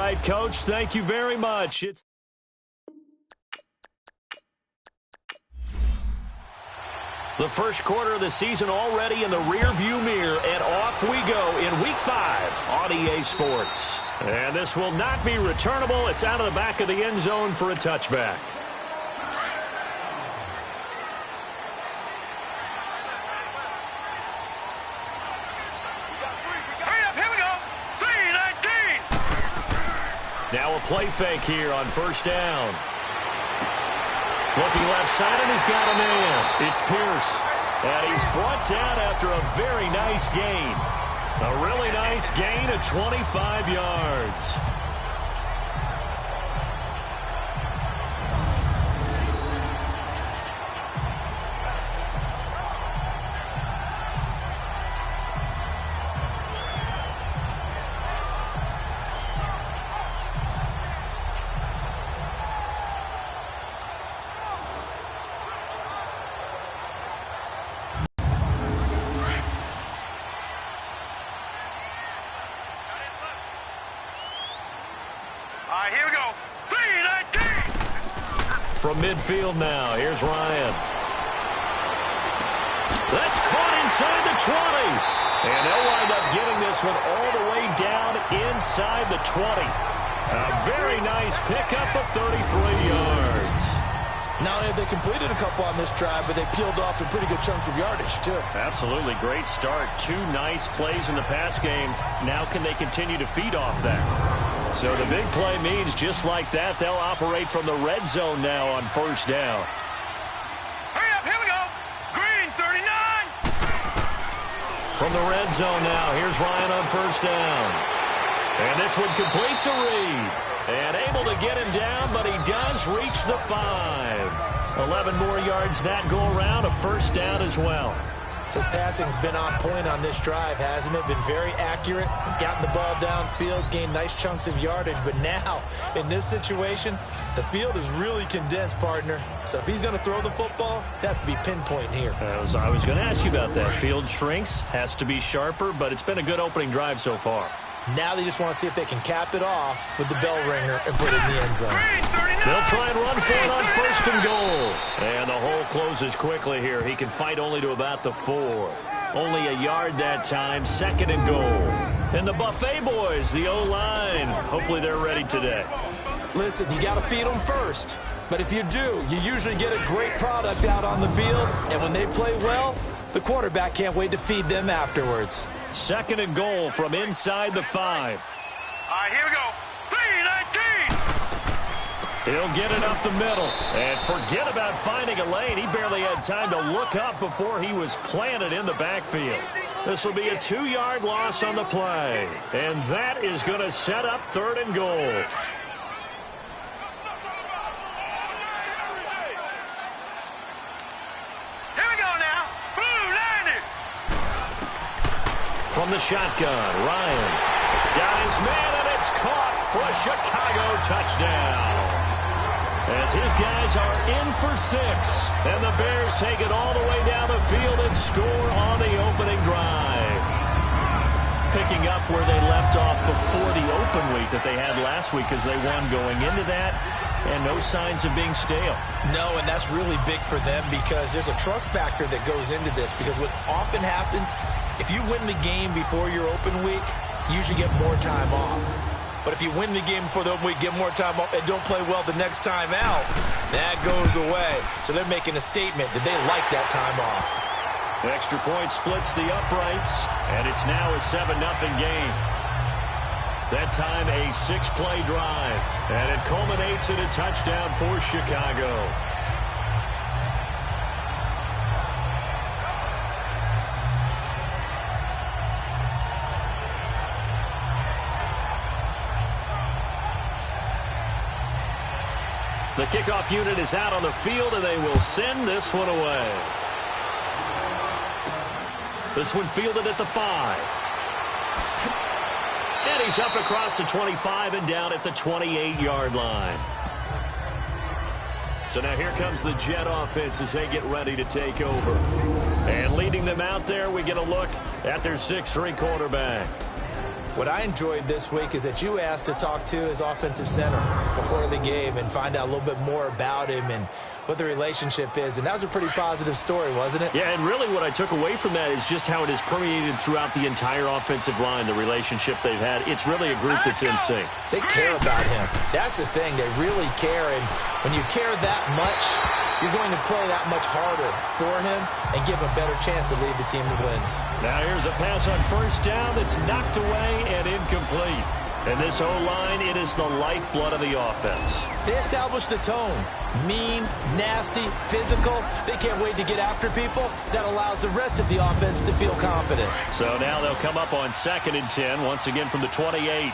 right, Coach. Thank you very much. The first quarter of the season already in the rearview mirror, and off we go in Week 5 on EA Sports. And this will not be returnable. It's out of the back of the end zone for a touchback. Now a play fake here on first down. Looking left side, and he's got a man. It's Pierce. And he's brought down after a very nice gain. A really nice gain of 25 yards. Here we go. 3-19. From midfield now, here's Ryan. That's caught inside the 20. And they'll wind up getting this one all the way down inside the 20. A very nice pickup of 33 yards. Not only have they completed a couple on this drive, but they peeled off some pretty good chunks of yardage, too. Absolutely. Great start. 2 nice plays in the pass game. Now can they continue to feed off that? So the big play means just like that, they'll operate from the red zone now on first down. Hurry up, here we go. Green, 39. From the red zone now, here's Ryan on first down. And this one complete to Reed. And able to get him down, but he does reach the 5. 11 more yards that go around, a first down as well. His passing's been on point on this drive, hasn't it? Been very accurate, gotten the ball downfield, gained nice chunks of yardage. But now, in this situation, the field is really condensed, partner. So if he's going to throw the football, that has to be pinpoint here. I was going to ask you about that. Field shrinks, has to be sharper, but it's been a good opening drive so far. Now they just want to see if they can cap it off with the bell ringer and put it in the end zone. They'll try and run for it on first and goal. And the hole closes quickly here. He can fight only to about the 4. Only a yard that time, second and goal. And the Buffet boys, the O-line, hopefully they're ready today. Listen, you got to feed them first. But if you do, you usually get a great product out on the field. And when they play well, the quarterback can't wait to feed them afterwards. Second and goal from inside the 5. Here we go. 3-19. He'll get it up the middle. And forget about finding a lane. He barely had time to look up before he was planted in the backfield. This will be a 2-yard loss on the play. And that is going to set up third and goal. From the shotgun, Ryan got his man, and it's caught for a Chicago touchdown. As his guys are in for 6, and the Bears take it all the way down the field and score on the opening drive. Picking up where they left off before the open week that they had last week as they won going into that, and no signs of being stale. No, and that's really big for them because there's a trust factor that goes into this because what often happens, if you win the game before your open week, you usually get more time off. But if you win the game before the open week, get more time off, and don't play well the next time out, that goes away. So they're making a statement that they like that time off. The extra point splits the uprights, and it's now a 7-0 game. That time a 6-play drive, and it culminates in a touchdown for Chicago. The kickoff unit is out on the field, and they will send this one away. This one fielded at the 5. And he's up across the 25 and down at the 28-yard line. So now here comes the Jet offense as they get ready to take over. And leading them out there, we get a look at their 6'3" quarterback. What I enjoyed this week is that you asked to talk to his offensive center before the game and find out a little bit more about him and what the relationship is. And that was a pretty positive story, wasn't it? Yeah, and really what I took away from that is just how it has permeated throughout the entire offensive line, the relationship they've had. It's really a group that's in sync. They care about him. That's the thing. They really care. And when you care that much, you're going to play that much harder for him and give him a better chance to lead the team to wins. Now here's a pass on first down that's knocked away and incomplete. And this O-line, it is the lifeblood of the offense. They establish the tone. Mean, nasty, physical. They can't wait to get after people. That allows the rest of the offense to feel confident. So now they'll come up on 2nd and 10, once again from the 28.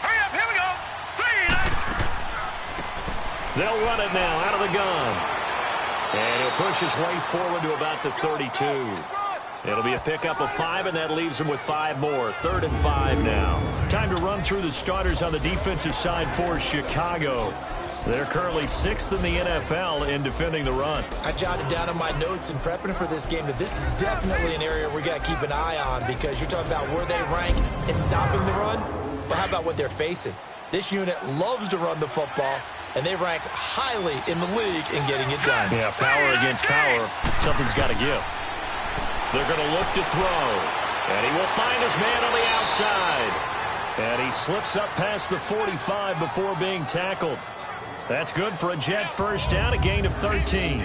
Hurry up, here we go. They'll run it now out of the gun. And he'll push his way forward to about the 32. It'll be a pickup of 5, and that leaves him with 5 more. 3rd and 5 now. Time to run through the starters on the defensive side for Chicago. They're currently 6th in the NFL in defending the run. I jotted down in my notes in prepping for this game that this is definitely an area we got to keep an eye on because you're talking about where they rank in stopping the run. But how about what they're facing? This unit loves to run the football, and they rank highly in the league in getting it done. Yeah, power against power. Something's got to give. They're going to look to throw. And he will find his man on the outside. And he slips up past the 45 before being tackled. That's good for a Jet first down, a gain of 13.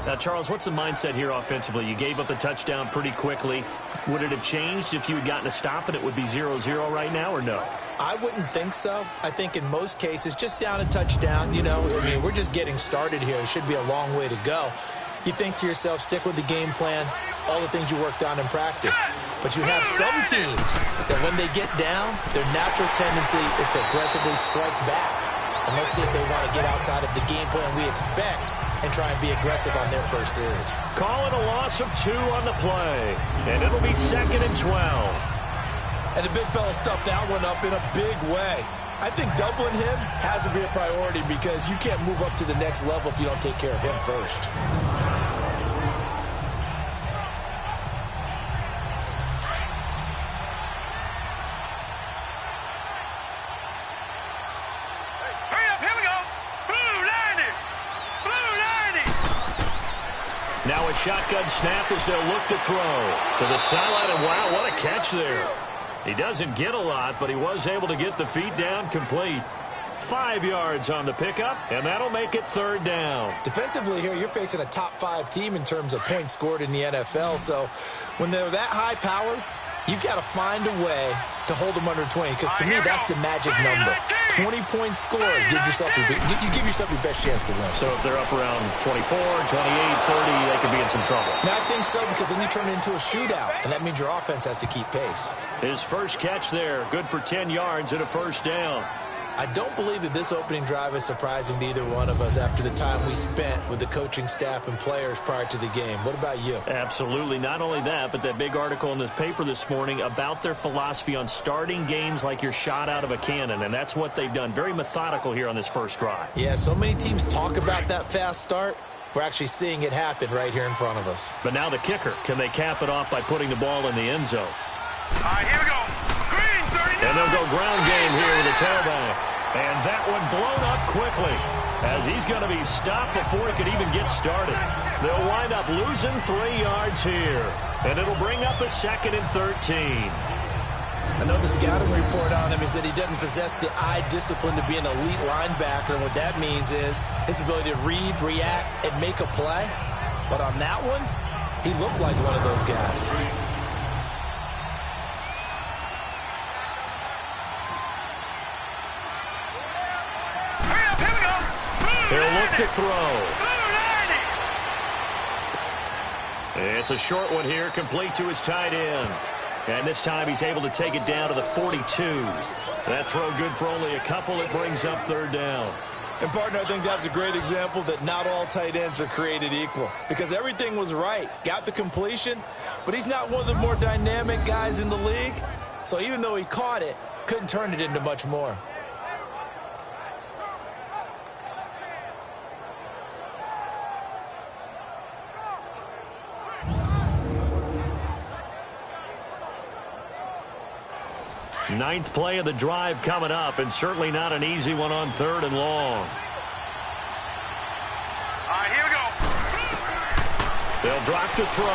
Now, Charles, what's the mindset here offensively? You gave up a touchdown pretty quickly. Would it have changed if you had gotten a stop and it would be 0-0 right now or no? I wouldn't think so. I think in most cases, just down a touchdown, you know, I mean, we're just getting started here. It should be a long way to go. You think to yourself, stick with the game plan, all the things you worked on in practice. But you have some teams that when they get down, their natural tendency is to aggressively strike back. And let's see if they want to get outside of the game plan we expect and try and be aggressive on their first series. Calling a loss of 2 on the play. And it'll be 2nd and 12. And the big fella stuffed that one up in a big way. I think doubling him has to be a priority because you can't move up to the next level if you don't take care of him first. Hurry up, here we go. Blue 90. Blue 90. Now a shotgun snap as they'll look to throw to the sideline. And wow, what a catch there. He doesn't get a lot, but he was able to get the feet down complete. 5 yards on the pickup, and that'll make it 3rd down. Defensively here, you're facing a top 5 team in terms of points scored in the NFL. So when they're that high powered, you've got to find a way to hold them under 20. Because to me, that's the magic number. 20 points scored gives yourself you give yourself your best chance to win. So if they're up around 24, 28, 30, they could be in some trouble. Now, I think so because then you turn it into a shootout, and that means your offense has to keep pace. His first catch there, good for 10 yards and a first down. I don't believe that this opening drive is surprising to either one of us after the time we spent with the coaching staff and players prior to the game. What about you? Absolutely. Not only that, but that big article in the paper this morning about their philosophy on starting games like you're shot out of a cannon, and that's what they've done. Very methodical here on this first drive. Yeah, so many teams talk about that fast start. We're actually seeing it happen right here in front of us. But now the kicker. Can they cap it off by putting the ball in the end zone? All right, here we go. Green 39. And they'll go ground game here with a tailback. And that one blown up quickly as he's going to be stopped before he could even get started. They'll wind up losing 3 yards here. And it'll bring up a 2nd and 13. I know the scouting report on him is that he doesn't possess the eye discipline to be an elite linebacker. And what that means is his ability to read, react, and make a play. But on that one, he looked like one of those guys. He'll look to throw. It's a short one here, complete to his tight end. And this time he's able to take it down to the 42. That throw good for only a couple. It brings up 3rd down. And, partner, I think that's a great example that not all tight ends are created equal. Because everything was right. Got the completion, but he's not one of the more dynamic guys in the league. So even though he caught it, couldn't turn it into much more. Ninth play of the drive coming up, and certainly not an easy one on 3rd and long. All right, here we go. They'll drop the throw.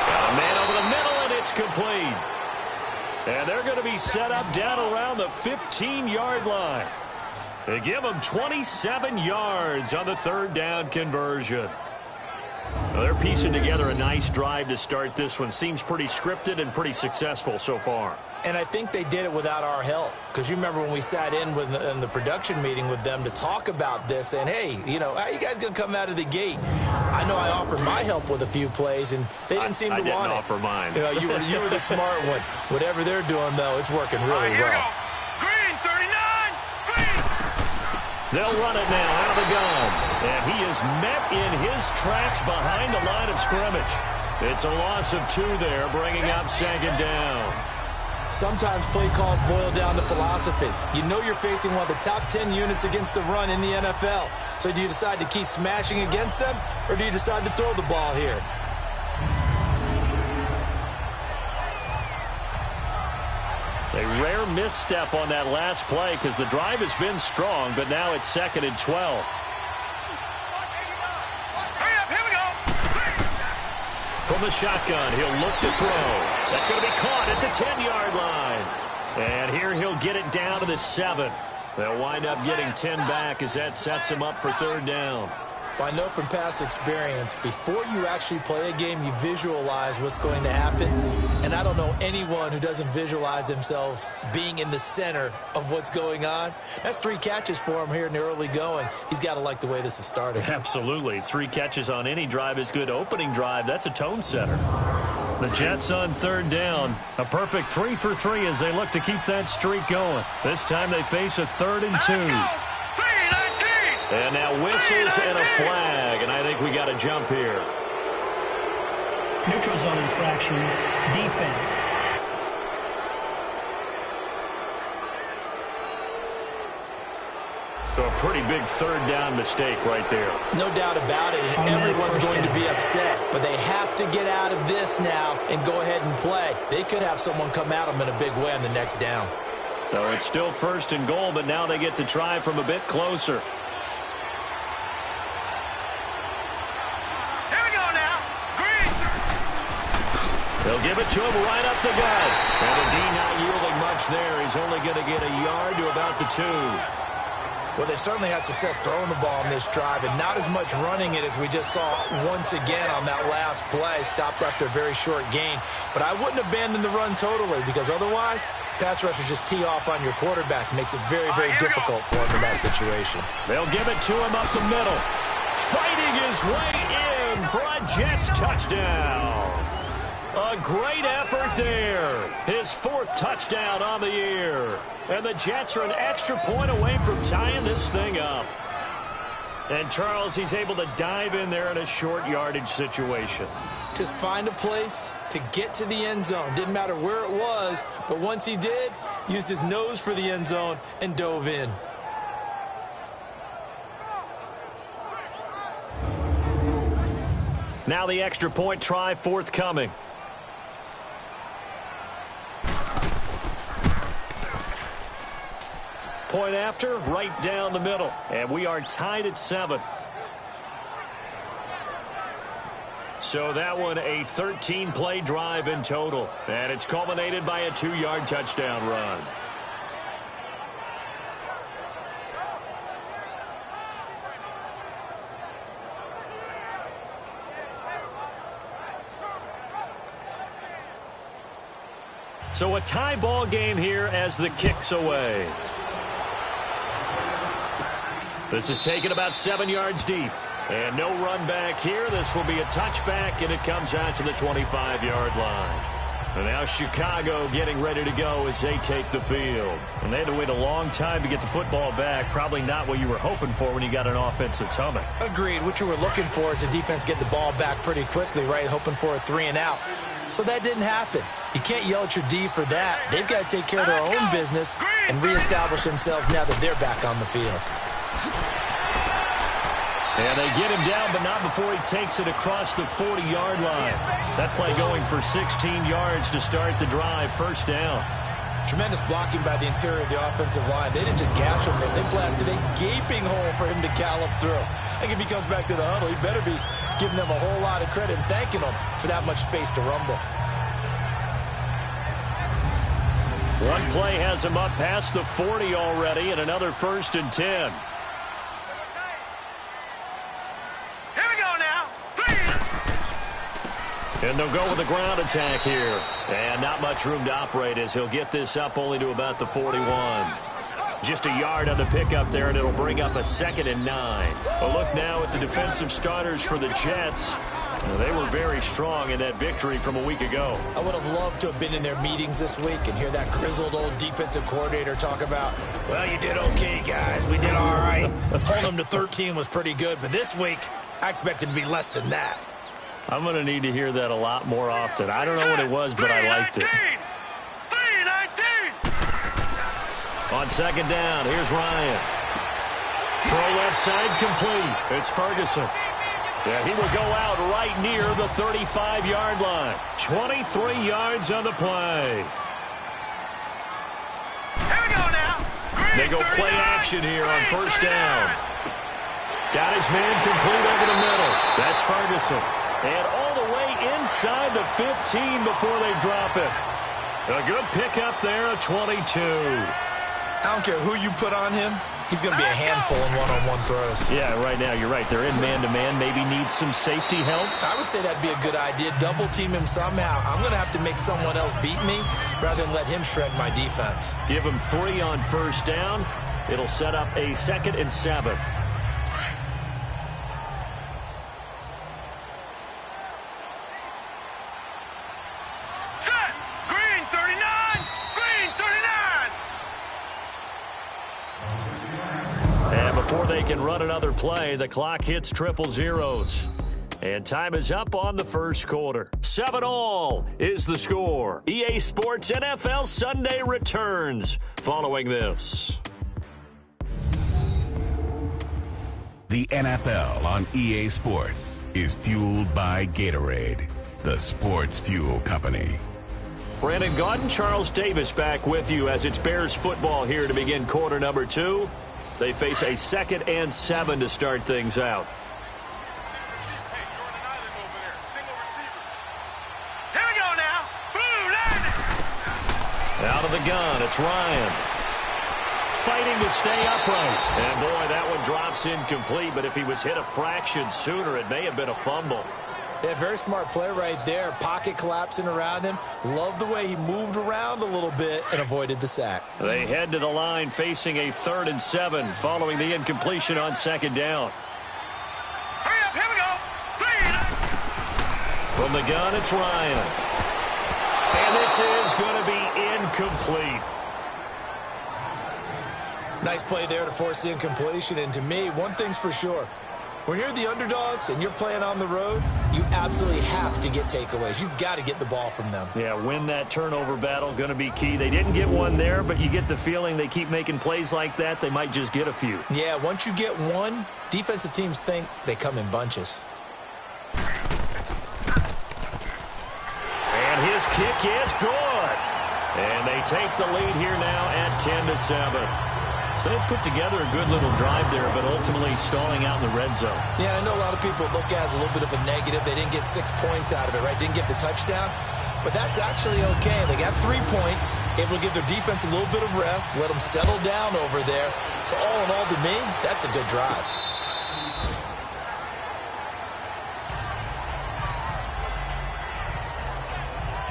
Got a man over the middle, and it's complete. And they're going to be set up down around the 15-yard line. They give them 27 yards on the 3rd down conversion. Well, they're piecing together a nice drive to start this one. Seems pretty scripted and pretty successful so far. And I think they did it without our help. Because you remember when we sat in the production meeting with them to talk about this, saying, hey, you know, how are you guys going to come out of the gate? I know I offered my help with a few plays, and they didn't seem to want it. I didn't offer mine. You know, you were the smart one. Whatever they're doing, though, it's working really well. Green, 39, green. They'll run it now out of the gun. And he is met in his tracks behind the line of scrimmage. It's a loss of 2 there, bringing up 2nd down. Sometimes play calls boil down to philosophy. You know you're facing one of the top 10 units against the run in the NFL. So do you decide to keep smashing against them, or do you decide to throw the ball here? A rare misstep on that last play because the drive has been strong, but now it's 2nd and 12. Hurry up, here we go. From the shotgun, he'll look to throw. That's going to be caught at the 10-yard line. And here he'll get it down to the 7. They'll wind up getting 10 back as that sets him up for 3rd down. Well, I know from past experience, before you actually play a game, you visualize what's going to happen. And I don't know anyone who doesn't visualize themselves being in the center of what's going on. That's 3 catches for him here in the early going. He's got to like the way this is starting. Absolutely. 3 catches on any drive is good. Opening drive, that's a tone setter. The Jets on 3rd down. A perfect 3 for 3 as they look to keep that streak going. This time they face a 3rd and 2. And now whistles and a flag, and I think we got a jump here. Neutral zone infraction, defense. So a pretty big 3rd down mistake right there. No doubt about it, and everyone's going to be upset. But they have to get out of this now and go ahead and play. They could have someone come at them in a big way on the next down. So it's still 1st and goal, but now they get to try from a bit closer. They'll give it to him right up the gut. And the D not yielding much there. He's only going to get a yard to about the 2. Well, they certainly had success throwing the ball in this drive, and not as much running it as we just saw once again on that last play. Stopped after a very short gain. But I wouldn't abandon the run totally, because otherwise, pass rushers just tee off on your quarterback. It makes it very, very difficult for him in that situation. They'll give it to him up the middle. Fighting his way in for a Jets touchdown. A great effort there. His 4th touchdown on the year. And the Jets are an extra point away from tying this thing up. And Charles, he's able to dive in there in a short yardage situation. Just find a place to get to the end zone. Didn't matter where it was, but once he did, used his nose for the end zone and dove in. Now the extra point try forthcoming. Point after, right down the middle. And we are tied at 7. So that one a 13-play drive in total. And it's culminated by a 2-yard touchdown run. So a tie ball game here as the kick's away. This is taken about 7 yards deep. And no run back here. This will be a touchback, and it comes out to the 25-yard line. And now Chicago getting ready to go as they take the field. And they had to wait a long time to get the football back. Probably not what you were hoping for when you got an offense that's humming. Agreed. What you were looking for is the defense get the ball back pretty quickly, right? Hoping for a 3 and out. So that didn't happen. You can't yell at your D for that. They've got to take care of their own business and reestablish themselves now that they're back on the field. And they get him down, but not before he takes it across the 40-yard line. That play going for 16 yards to start the drive. First down. Tremendous blocking by the interior of the offensive line. They didn't just gash him there. They blasted a gaping hole for him to gallop through. I think if he comes back to the huddle, he better be giving them a whole lot of credit and thanking them for that much space to rumble. One play has him up past the 40 already, and another 1st and 10. Here we go now. And they'll go with a ground attack here. And not much room to operate as he'll get this up only to about the 41. Just a yard on the pickup there, and it'll bring up a 2nd and 9. A look now at the defensive starters for the Jets. They were very strong in that victory from a week ago. I would have loved to have been in their meetings this week and hear that grizzled old defensive coordinator talk about, well, you did okay, guys. We did all right. Holding them to 13 was pretty good, but this week I expected to be less than that. I'm going to need to hear that a lot more often. I don't know what it was, but I liked it. 3-19. On 2nd down, here's Ryan. Throw left side complete. It's Ferguson. Yeah, he will go out right near the 35-yard line. 23 yards on the play. Here we go now. They go play action here on 1st down. Got his man complete over the middle. That's Ferguson. And all the way inside the 15 before they drop it. A good pickup there, a 22. I don't care who you put on him. He's going to be a handful in one-on-one throws. Yeah, right now, you're right. They're in man-to-man. Maybe needs some safety help. I would say that'd be a good idea. Double team him somehow. I'm going to have to make someone else beat me rather than let him shred my defense. Give him 3 on 1st down. It'll set up a 2nd and 7. Set. Green 39. Green 39. And before they can run another play, the clock hits 000. And time is up on the 1st quarter. 7-all is the score. EA Sports NFL Sunday returns following this. The NFL on EA Sports is fueled by Gatorade, the sports fuel company. Brandon Gaudin, Charles Davis back with you as it's Bears football here to begin quarter number 2. They face a 2nd and 7 to start things out. Here we go now. Blue landing. Out of the gun, it's Ryan. Fighting to stay upright. And boy, that one drops incomplete, but if he was hit a fraction sooner, it may have been a fumble. Yeah, very smart play right there. Pocket collapsing around him. Love the way he moved around a little bit and avoided the sack. They head to the line facing a 3rd and 7 following the incompletion on 2nd down. Hurry up. Here we go. 3. From the gun, it's Ryan. And this is going to be incomplete. Nice play there to force the incompletion. And to me, one thing's for sure. When you're the underdogs and you're playing on the road, you absolutely have to get takeaways. You've got to get the ball from them. Yeah, win that turnover battle, going to be key. They didn't get one there, but you get the feeling they keep making plays like that, they might just get a few. Yeah, once you get one, defensive teams think they come in bunches. And his kick is good. And they take the lead here now at 10-7. So they put together a good little drive there, but ultimately stalling out in the red zone. Yeah, I know a lot of people look at it as a little bit of a negative. They didn't get 6 points out of it, right? Didn't get the touchdown. But that's actually okay. They got 3 points, able to give their defense a little bit of rest, let them settle down over there. So all in all, to me, that's a good drive.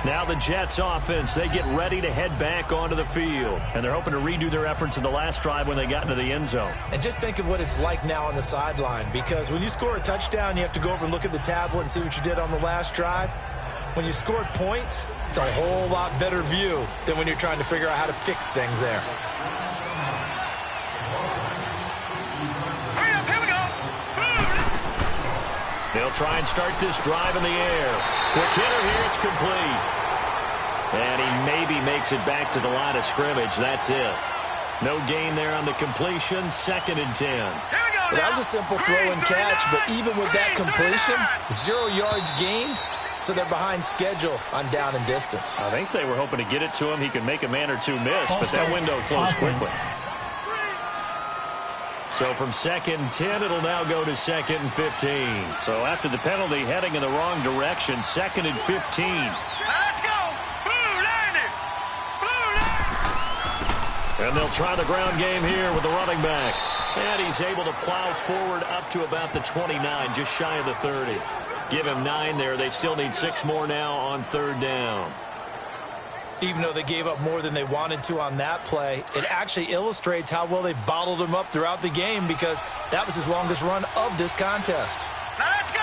Now the Jets offense, they get ready to head back onto the field. And they're hoping to redo their efforts in the last drive when they got into the end zone. And just think of what it's like now on the sideline, because when you score a touchdown, you have to go over and look at the tablet and see what you did on the last drive. When you scored points, it's a whole lot better view than when you're trying to figure out how to fix things there. Hurry up. Here we go. They'll try and start this drive in the air. Quick hitter here, it's complete. And he maybe makes it back to the line of scrimmage. That's it. No gain there on the completion. 2nd and 10. Here we go Well, that was a simple throw and catch, but even with that completion, 0 yards gained, so they're behind schedule on down and distance. I think they were hoping to get it to him. He could make a man or two miss, but that window closed quickly. So from 2nd and 10, it'll now go to 2nd and 15. So after the penalty, heading in the wrong direction, 2nd and 15. Let's go. Blue line it. Blue line. And they'll try the ground game here with the running back. And he's able to plow forward up to about the 29, just shy of the 30. Give him 9 there. They still need 6 more now on 3rd down. Even though they gave up more than they wanted to on that play, it actually illustrates how well they've bottled him up throughout the game because that was his longest run of this contest. Now let's go.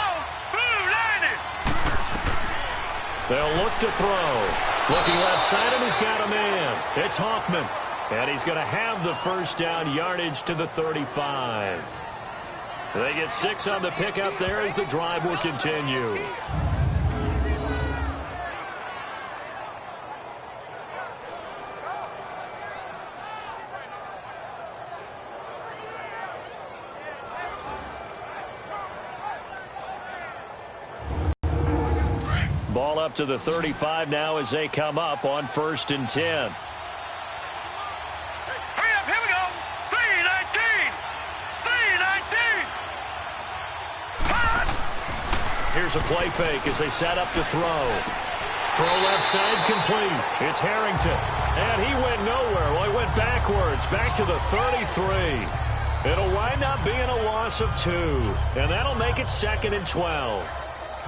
Blue line it. They'll look to throw. Looking left side, and he's got a man. It's Hoffman. And he's going to have the first down, yardage to the 35. They get 6 on the pickup there as the drive will continue. Ball up to the 35 now as they come up on 1st and 10. Hurry up, here we go. 319. 319. Here's a play fake as they set up to throw. Throw left side complete. It's Harrington. And he went nowhere. Well, he went backwards, back to the 33. It'll wind up being a loss of 2. And that'll make it 2nd and 12.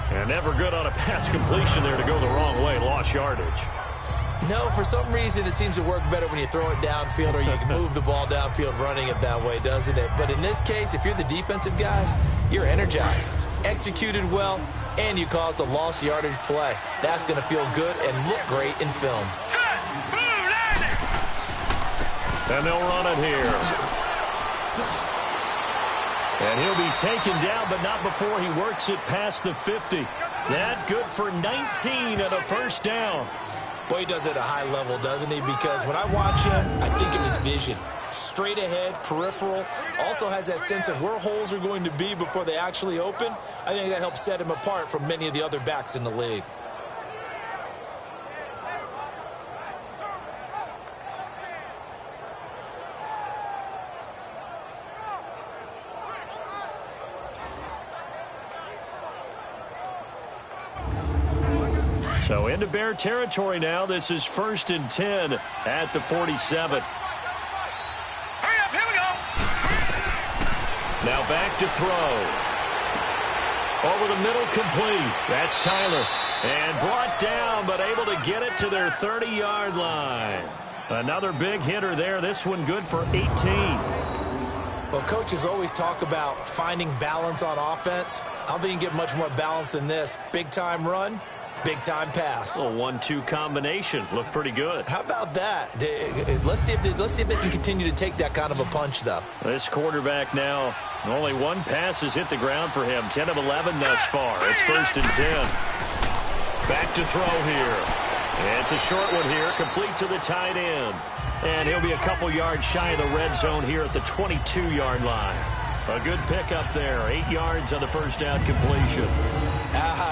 And never good on a pass completion there to go the wrong way. Lost yardage. No, for some reason it seems to work better when you throw it downfield or you can move the ball downfield running it that way, doesn't it? But in this case, if you're the defensive guys, you're energized, executed well, and you caused a lost yardage play. That's going to feel good and look great in film. Set. Blue line it. And they'll run it here. And he'll be taken down, but not before he works it past the 50. That good for 19 and a first down. Boy, he does it at a high level, doesn't he? Because when I watch him, I think of his vision. Straight ahead, peripheral. Also has that sense of where holes are going to be before they actually open. I think that helps set him apart from many of the other backs in the league. So into Bear territory now. This is 1st and 10 at the 47. Hurry up, here we go. Now back to throw. Over the middle, complete. That's Tyler. And brought down, but able to get it to their 30-yard line. Another big hitter there. This one good for 18. Well, coaches always talk about finding balance on offense. I don't think you can get much more balance than this. Big-time run. Big-time pass. A 1-2 combination. Looked pretty good. How about that? Let's see if they can continue to take that kind of a punch, though. This quarterback now, only 1 pass has hit the ground for him. 10 of 11 thus far. It's 1st and 10. Back to throw here. And it's a short one here, complete to the tight end. And he'll be a couple yards shy of the red zone here at the 22-yard line. A good pickup there. 8 yards on the first down completion.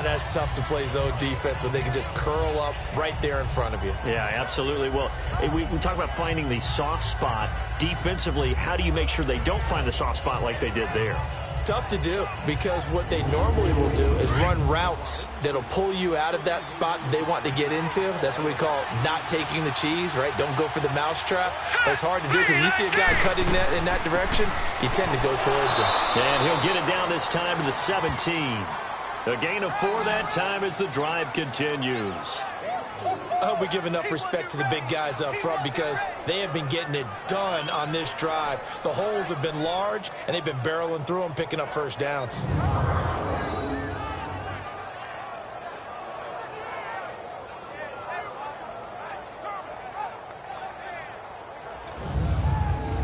That's tough to play zone defense when they can just curl up right there in front of you. Yeah, absolutely. Well, we talk about finding the soft spot. Defensively, how do you make sure they don't find the soft spot like they did there? Tough to do because what they normally will do is run routes that'll pull you out of that spot they want to get into. That's what we call not taking the cheese, right? Don't go for the mousetrap. That's hard to do because you see a guy cutting that in that direction, you tend to go towards him. And he'll get it down this time to the 17. A gain of 4 that time as the drive continues. I hope we give enough respect to the big guys up front because they have been getting it done on this drive. The holes have been large, and they've been barreling through them, picking up first downs.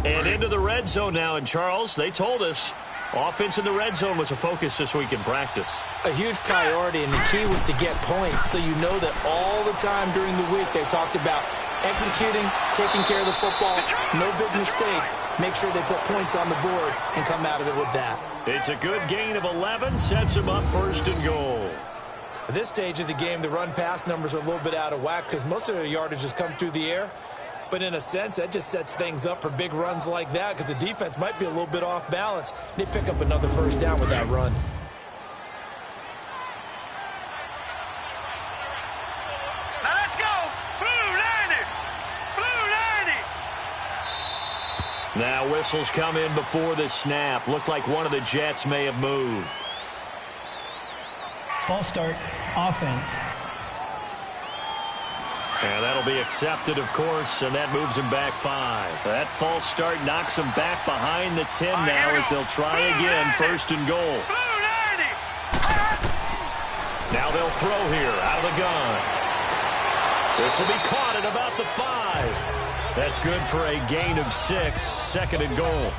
And into the red zone now. And, Charles, they told us offense in the red zone was a focus this week in practice. A huge priority, and the key was to get points. So you know that all the time during the week they talked about Executing, taking care of the football, no big mistakes. Make sure they put points on the board and come out of it with that. It's a good gain of 11, sets them up 1st and goal. At this stage of the game, the run-pass numbers are a little bit out of whack because most of their yardage has come through the air. But in a sense, that just sets things up for big runs like that because the defense might be a little bit off balance. They pick up another 1st down with that run. Now let's go. Blue 90. Blue 90. Now whistles come in before the snap. Looked like one of the Jets may have moved. False start, offense. And that'll be accepted, of course, and that moves him back 5. That false start knocks him back behind the 10 now as they'll try again, 1st and goal. Blue 90. Now they'll throw here out of the gun. This will be caught at about the 5. That's good for a gain of 6, 2nd and goal.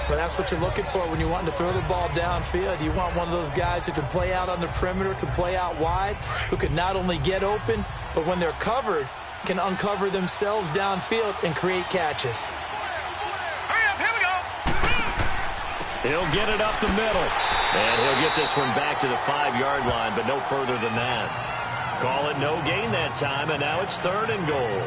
But that's what you're looking for when you're wanting to throw the ball downfield. You want one of those guys who can play out on the perimeter, can play out wide, who can not only get open, but when they're covered, can uncover themselves downfield and create catches. Hurry up, here we go. He'll get it up the middle. And he'll get this one back to the 5-yard line, but no further than that. Call it no gain that time, and now it's 3rd and goal.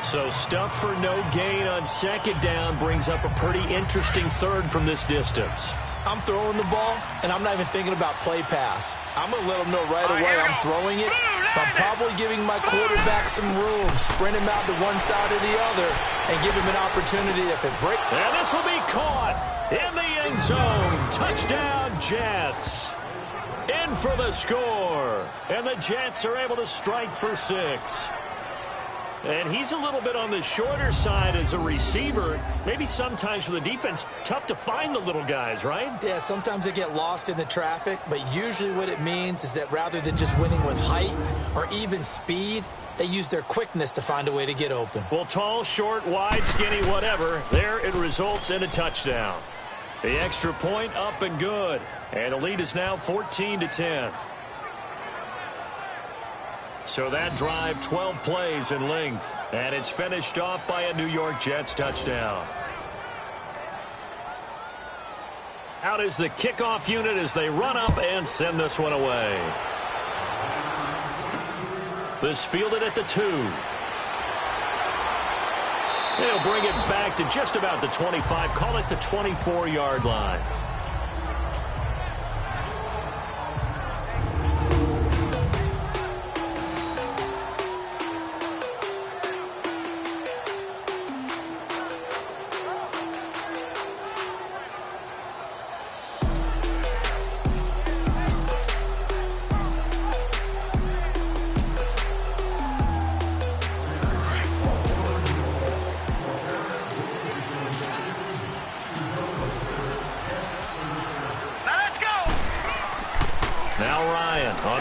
So stuff for no gain on 2nd down brings up a pretty interesting 3rd from this distance. I'm throwing the ball, and I'm not even thinking about play pass. I'm going to let them know right away I'm throwing it. But I'm probably giving my quarterback some room, sprint him out to one side or the other, and give him an opportunity if it breaks. And this will be caught in the end zone. Touchdown, Jets. In for the score. And the Jets are able to strike for 6. And he's a little bit on the shorter side as a receiver. Maybe sometimes for the defense, tough to find the little guys, right? Yeah, sometimes they get lost in the traffic, but usually what it means is that rather than just winning with height or even speed, they use their quickness to find a way to get open. Well, tall, short, wide, skinny, whatever, there it results in a touchdown. The extra point up and good. And the lead is now 14-10. So that drive, 12 plays in length. And it's finished off by a New York Jets touchdown. Out is the kickoff unit as they run up and send this one away. This fielded at the 2. They'll bring it back to just about the 25. Call it the 24-yard line.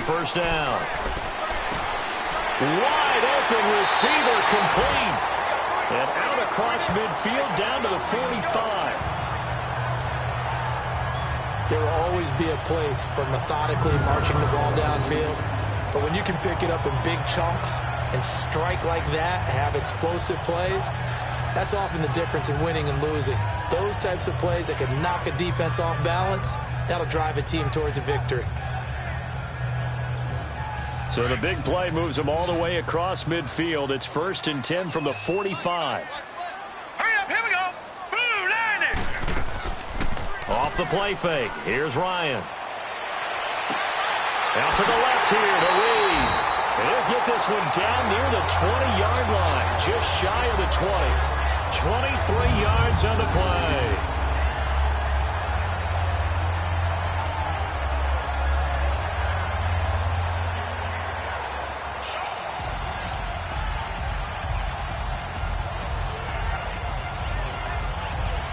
First down. Wide open receiver complete. And out across midfield down to the 45. There will always be a place for methodically marching the ball downfield. But when you can pick it up in big chunks and strike like that, have explosive plays, that's often the difference in winning and losing. Those types of plays that can knock a defense off balance, that'll drive a team towards a victory. So the big play moves them all the way across midfield. It's 1st and 10 from the 45. Hurry up, here we go. Blue 90. Off the play fake. Here's Ryan. Out to the left here to Reed. And he'll get this one down near the 20-yard line. Just shy of the 20. 23 yards on the play.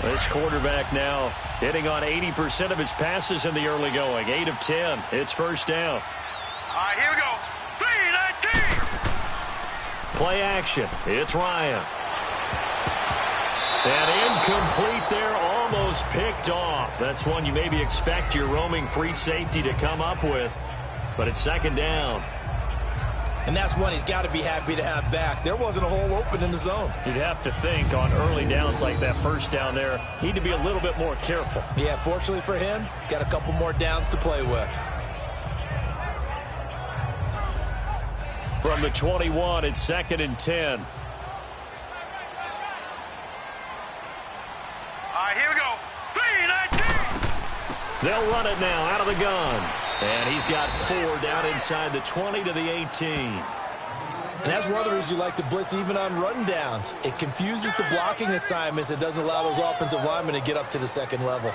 This quarterback now hitting on 80% of his passes in the early going. 8 of 10. It's first down. All right, here we go. 3-19. Play action. It's Ryan. And incomplete there, almost picked off. That's one you maybe expect your roaming free safety to come up with. But it's second down. And that's one he's got to be happy to have back. There wasn't a hole open in the zone. You'd have to think on early downs like that first down there, need to be a little bit more careful. Yeah, fortunately for him, got a couple more downs to play with. From the 21, it's 2nd and 10. All right, here we go. 3-19. They'll run it now out of the gun. And he's got 4 down inside the 20 to the 18. And that's one of the reasons you like to blitz even on run downs. It confuses the blocking assignments. It doesn't allow those offensive linemen to get up to the second level.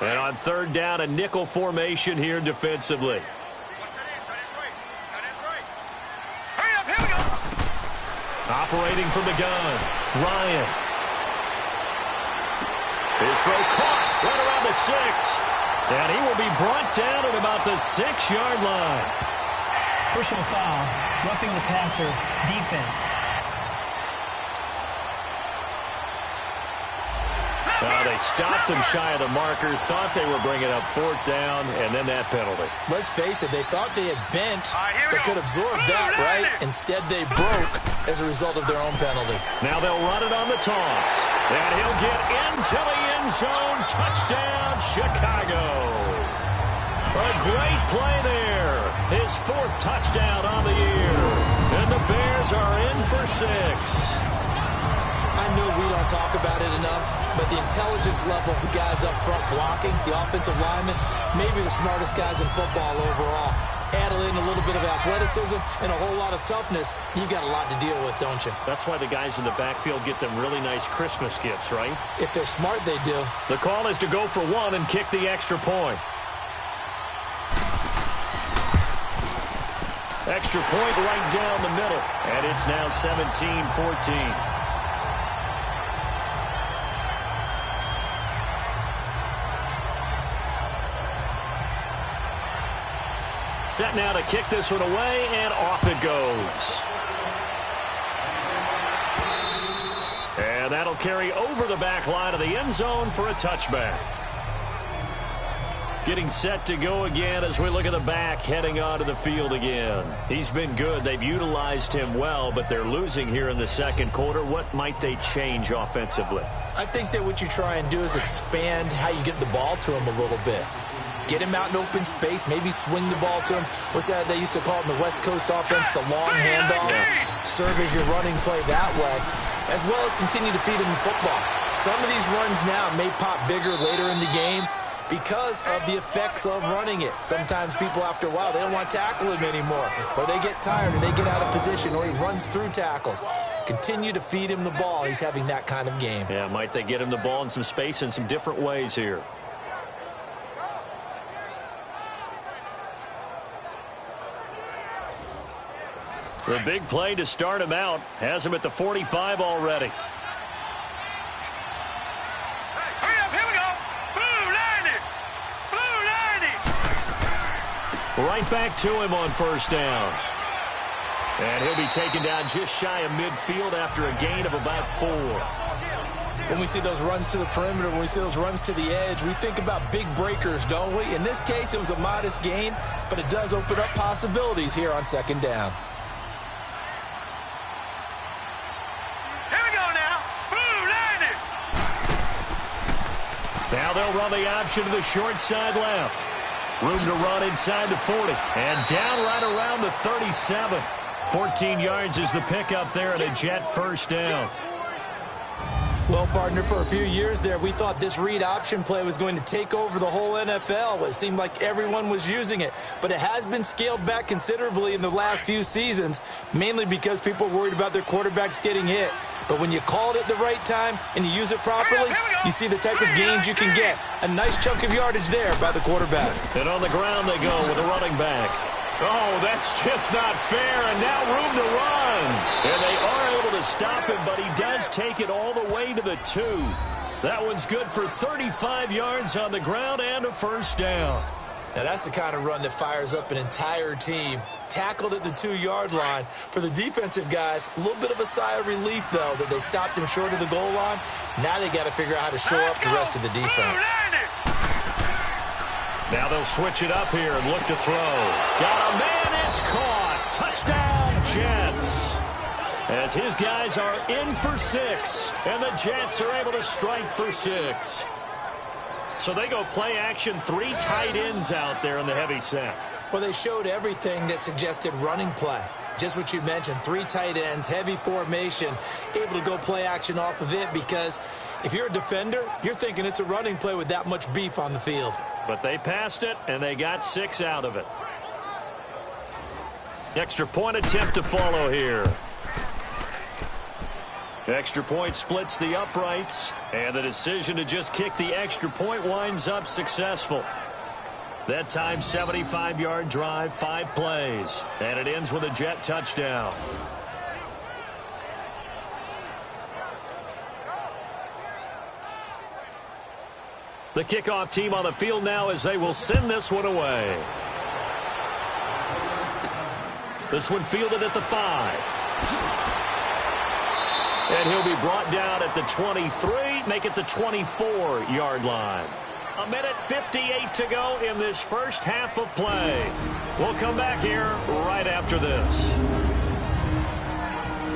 And on 3rd down, a nickel formation here defensively. Hurry up, here we go. Operating from the gun, Ryan. His throw caught right around the 6. And he will be brought down at about the 6-yard line. Personal foul, roughing the passer, defense. They stopped him shy of the marker, thought they were bringing up 4th down, and then that penalty. Let's face it, they thought they had bent, they could absorb that, right? Instead, they broke as a result of their own penalty. Now they'll run it on the toss. And he'll get into the end zone. Touchdown, Chicago. A great play there. His 4th touchdown on the year. And the Bears are in for 6. I know we don't talk about it enough, but the intelligence level of the guys up front blocking, the offensive linemen, maybe the smartest guys in football overall. Add in a little bit of athleticism and a whole lot of toughness, you've got a lot to deal with, don't you? That's why the guys in the backfield get them really nice Christmas gifts, right? If they're smart, they do. The call is to go for 1 and kick the extra point. Extra point right down the middle, and it's now 17-14. Set now to kick this one away, and off it goes. And that'll carry over the back line of the end zone for a touchback. Getting set to go again as we look at the back heading onto the field again. He's been good. They've utilized him well, but they're losing here in the second quarter. What might they change offensively? I think that what you try and do is expand how you get the ball to him a little bit. Get him out in open space, maybe swing the ball to him. What's that they used to call it in the West Coast offense, the long handoff? Serve as your running play that way, as well as continue to feed him the football. Some of these runs now may pop bigger later in the game because of the effects of running it. Sometimes people, after a while, they don't want to tackle him anymore, or they get tired, or they get out of position, or he runs through tackles. Continue to feed him the ball. He's having that kind of game. Yeah, might they get him the ball in some space in some different ways here. The big play to start him out has him at the 45 already. Hurry up, here we go. Blue 90. Blue 90. Right back to him on 1st down. And he'll be taken down just shy of midfield after a gain of about 4. When we see those runs to the perimeter, when we see those runs to the edge, we think about big breakers, don't we? In this case, it was a modest gain, but it does open up possibilities here on 2nd down. Now they'll run the option to the short side left. Room to run inside the 40. And down right around the 37. 14 yards is the pickup there and a Jet 1st down. Well, partner, for a few years there, we thought this read option play was going to take over the whole NFL. It seemed like everyone was using it. But it has been scaled back considerably in the last few seasons, mainly because people are worried about their quarterbacks getting hit. But when you call it at the right time and you use it properly, you see the type of gains you can get. A nice chunk of yardage there by the quarterback. And on the ground they go with the running back. Oh, that's just not fair, and now room to run. And they are able to stop him, but he does take it all the way to the 2. That one's good for 35 yards on the ground and a 1st down. Now, that's the kind of run that fires up an entire team. Tackled at the 2-yard line. For the defensive guys, a little bit of a sigh of relief, though, that they stopped him short of the goal line. Now they got to figure out how to shore up the rest of the defense. Now they'll switch it up here and look to throw. Got a man, it's caught. Touchdown, Jets. As his guys are in for 6, and the Jets are able to strike for 6. So they go play action, 3 tight ends out there in the heavy set. Well, they showed everything that suggested running play. Just what you mentioned, 3 tight ends, heavy formation, able to go play action off of it, because if you're a defender, you're thinking it's a running play with that much beef on the field. But they passed it, and they got 6 out of it. Extra point attempt to follow here. Extra point splits the uprights, and the decision to just kick the extra point winds up successful. That time, 75-yard drive, 5 plays, and it ends with a Jet touchdown. The kickoff team on the field now as they will send this one away. This one fielded at the 5. And he'll be brought down at the 23, make it the 24-yard line. 1:58 to go in this first half of play. We'll come back here right after this.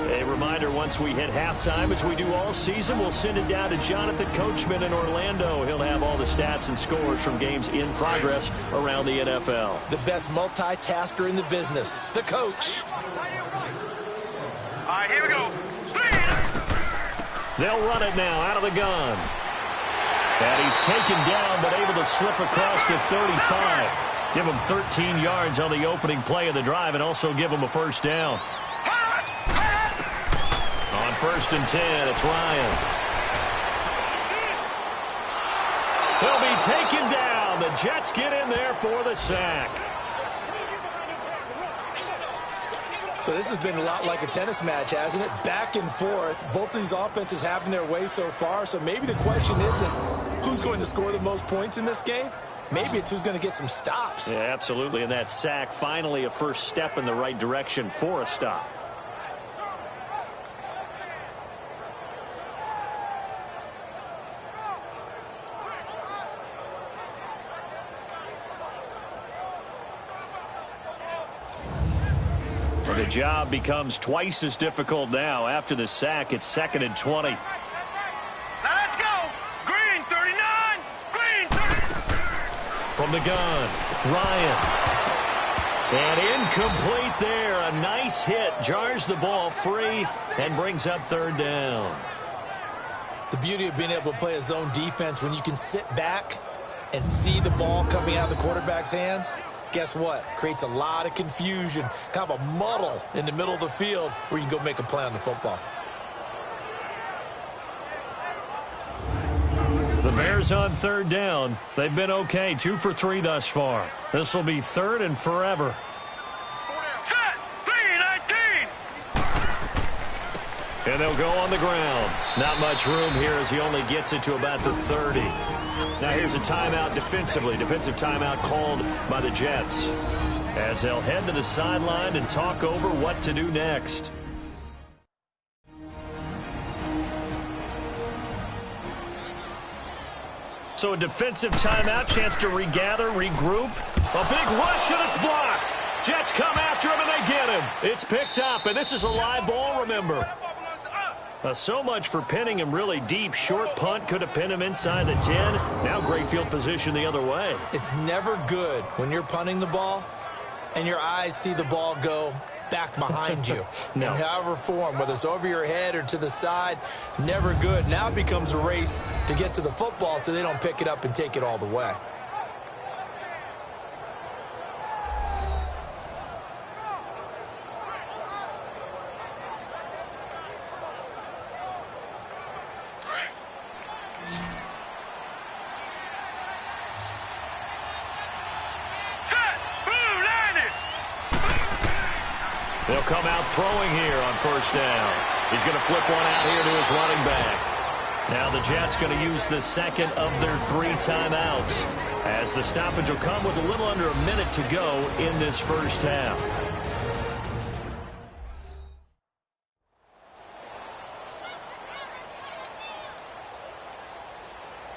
A reminder, once we hit halftime, as we do all season, we'll send it down to Jonathan Coachman in Orlando. He'll have all the stats and scores from games in progress around the NFL. The best multitasker in the business, the coach. All right, here we go. They'll run it now out of the gun. And he's taken down but able to slip across the 35. Give him 13 yards on the opening play of the drive and also give him a first down. On 1st and 10, it's Ryan. He'll be taken down. The Jets get in there for the sack. So this has been a lot like a tennis match, hasn't it? Back and forth. Both of these offenses having their way so far. So maybe the question isn't who's going to score the most points in this game. Maybe it's who's going to get some stops. Yeah, absolutely. And that sack, finally a first step in the right direction for a stop. The job becomes twice as difficult now. After the sack, it's 2nd and 20. Now let's go. Green 39. Green 30. From the gun, Ryan. And incomplete there. A nice hit. Jars the ball free and brings up 3rd down. The beauty of being able to play a zone defense when you can sit back and see the ball coming out of the quarterback's hands. Guess what? Creates a lot of confusion, kind of a muddle in the middle of the field where you can go make a play on the football. The Bears on 3rd down. They've been okay, 2 for 3 thus far. This will be 3rd and forever. Set. 3-19. And they'll go on the ground. Not much room here as he only gets it to about the 30. Now here's a timeout defensively. Defensive timeout called by the Jets, as they'll head to the sideline and talk over what to do next. So a defensive timeout, chance to regather, regroup. A big rush, and it's blocked. Jets come after him, and they get him. It's picked up, and this is a live ball, remember. So much for pinning him really deep. Short punt could have pinned him inside the 10. Now great field position the other way. It's never good when you're punting the ball and your eyes see the ball go back behind you. No. In however form, whether it's over your head or to the side, never good. Now it becomes a race to get to the football so they don't pick it up and take it all the way. They'll come out throwing here on 1st down. He's going to flip one out here to his running back. Now the Jets going to use the 2nd of their 3 timeouts, as the stoppage will come with a little under a minute to go in this first half.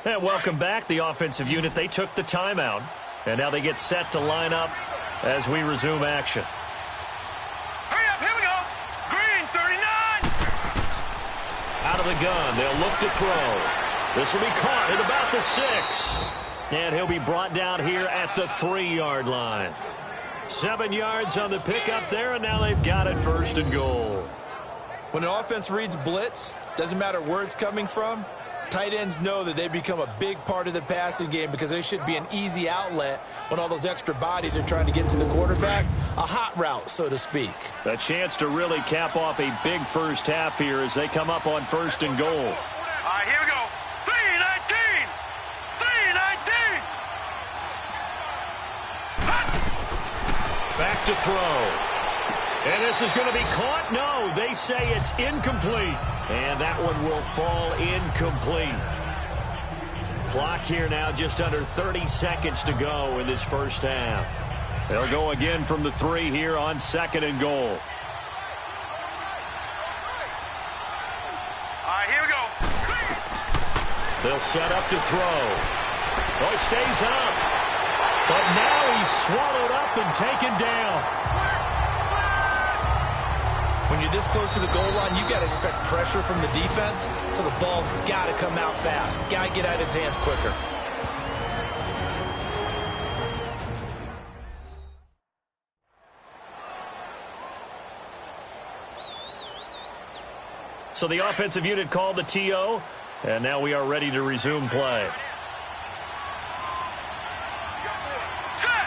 And welcome back, the offensive unit. They took the timeout, and now they get set to line up as we resume action. Hurry up, here we go. the gun. They'll look to throw. This will be caught at about the 6. And he'll be brought down here at the 3-yard line. 7 yards on the pickup there, and now they've got it 1st and goal. When an offense reads blitz, doesn't matter where it's coming from, tight ends know that they become a big part of the passing game because they should be an easy outlet when all those extra bodies are trying to get to the quarterback. A hot route, so to speak. A chance to really cap off a big first half here as they come up on 1st and goal. All right, here we go. 3-19. 3-19. Back to throw. And this is going to be caught. No, they say it's incomplete. And that one will fall incomplete. Clock here now just under 30 seconds to go in this first half. They'll go again from the 3 here on 2nd and goal. All right, here we go. They'll set up to throw. Oh, he stays up. But now he's swallowed up and taken down. When you're this close to the goal line, you got to expect pressure from the defense, so the ball's got to come out fast. Got to get out of his hands quicker. So the offensive unit called the TO, and now we are ready to resume play. Set.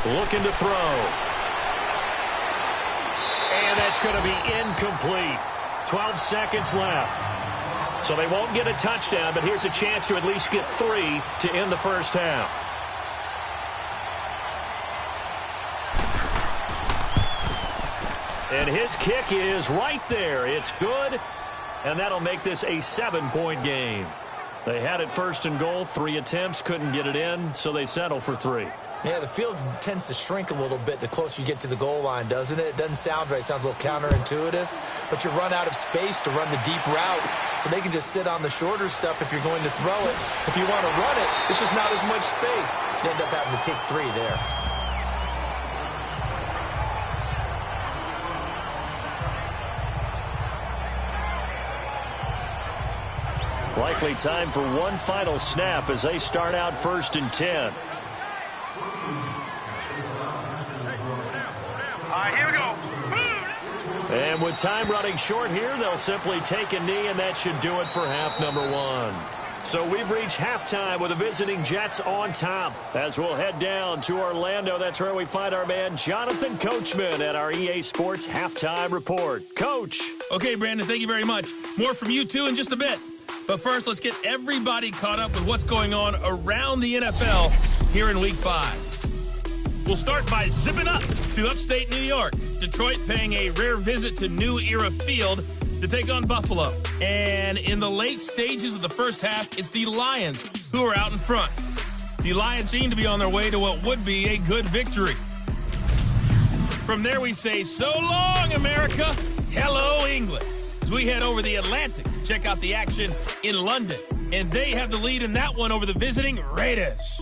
3-19. Looking to throw. And that's going to be incomplete. 12 seconds left. So they won't get a touchdown, but here's a chance to at least get 3 to end the first half. And his kick is right there. It's good, and that'll make this a 7-point game. They had it 1st and goal, 3 attempts, couldn't get it in, so they settle for 3. Yeah, the field tends to shrink a little bit the closer you get to the goal line, doesn't it? It doesn't sound right. It sounds a little counterintuitive. But you run out of space to run the deep routes, so they can just sit on the shorter stuff if you're going to throw it. If you want to run it, it's just not as much space. You end up having to take 3 there. Likely time for one final snap as they start out 1st and 10. All right, here we go. And with time running short here, they'll simply take a knee, and that should do it for half number 1. So we've reached halftime with the visiting Jets on top. As we'll head down to Orlando, that's where we find our man Jonathan Coachman at our EA Sports Halftime Report. Coach. Okay, Brandon, thank you very much. More from you, too, in just a bit. But first, let's get everybody caught up with what's going on around the NFL here in Week 5. We'll start by zipping up to upstate New York. Detroit paying a rare visit to New Era Field to take on Buffalo. And in the late stages of the first half, it's the Lions who are out in front. The Lions seem to be on their way to what would be a good victory. From there, we say, so long, America. Hello, England. As we head over the Atlantic to check out the action in London. And they have the lead in that one over the visiting Raiders.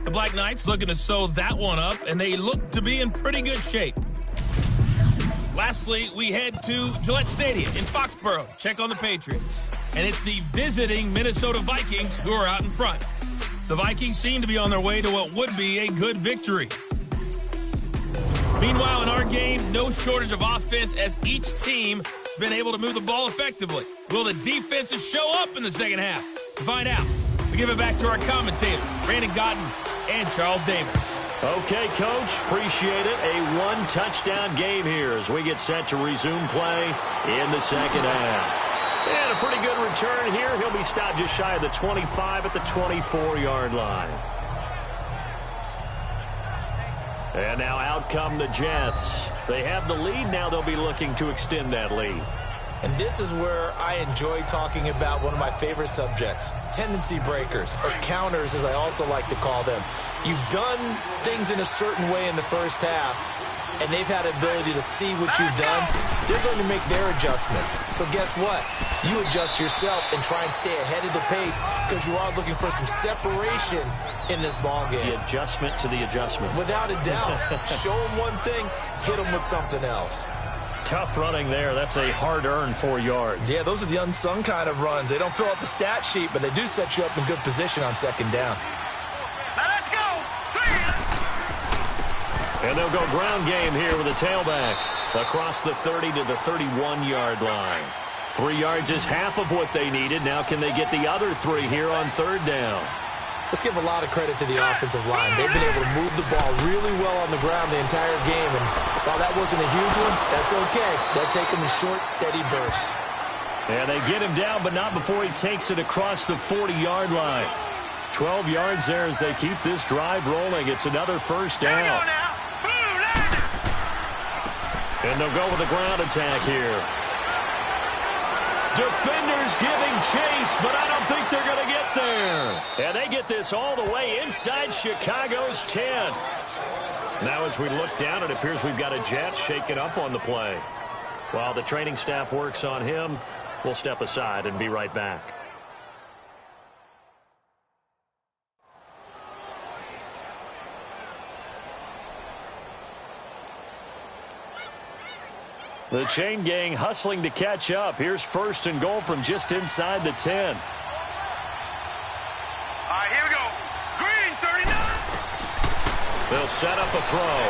The Black Knights looking to sew that one up, and they look to be in pretty good shape. Lastly, we head to Gillette Stadium in Foxborough to check on the Patriots. And it's the visiting Minnesota Vikings who are out in front. The Vikings seem to be on their way to what would be a good victory. Meanwhile, in our game, no shortage of offense as each team has been able to move the ball effectively. Will the defenses show up in the second half? To find out, we give it back to our commentators, Brandon Godden and Charles Davis. Okay, Coach, appreciate it. A one-touchdown game here as we get set to resume play in the second half. And a pretty good return here. He'll be stopped just shy of the 25 at the 24-yard line. And now out come the Jets. They have the lead. Now they'll be looking to extend that lead. And this is where I enjoy talking about one of my favorite subjects, tendency breakers, or counters as I also like to call them. You've done things in a certain way in the first half, and they've had the ability to see what you've done. They're going to make their adjustments. So guess what? You adjust yourself and try and stay ahead of the pace because you are looking for some separation in this ball game. The adjustment to the adjustment. Without a doubt. Show them one thing, hit them with something else. Tough running there. That's a hard-earned 4 yards. Yeah, those are the unsung kind of runs. They don't fill out the stat sheet, but they do set you up in good position on second down. Now let's go. And they'll go ground game here with a tailback across the 30 to the 31-yard line. 3 yards is half of what they needed. Now can they get the other 3 here on third down? Let's give a lot of credit to the offensive line. They've been able to move the ball really well on the ground the entire game. And while that wasn't a huge one, that's okay. They're taking the short, steady bursts. And they get him down, but not before he takes it across the 40-yard line. 12 yards there as they keep this drive rolling. It's another first down. And they'll go with a ground attack here. Defenders giving chase, but I don't think they're going to get there. And they get this all the way inside Chicago's 10. Now as we look down, it appears we've got a Jet shaken up on the play. While the training staff works on him, we'll step aside and be right back. The chain gang hustling to catch up. Here's first and goal from just inside the 10. All right, here we go. Green, 39. They'll set up a throw.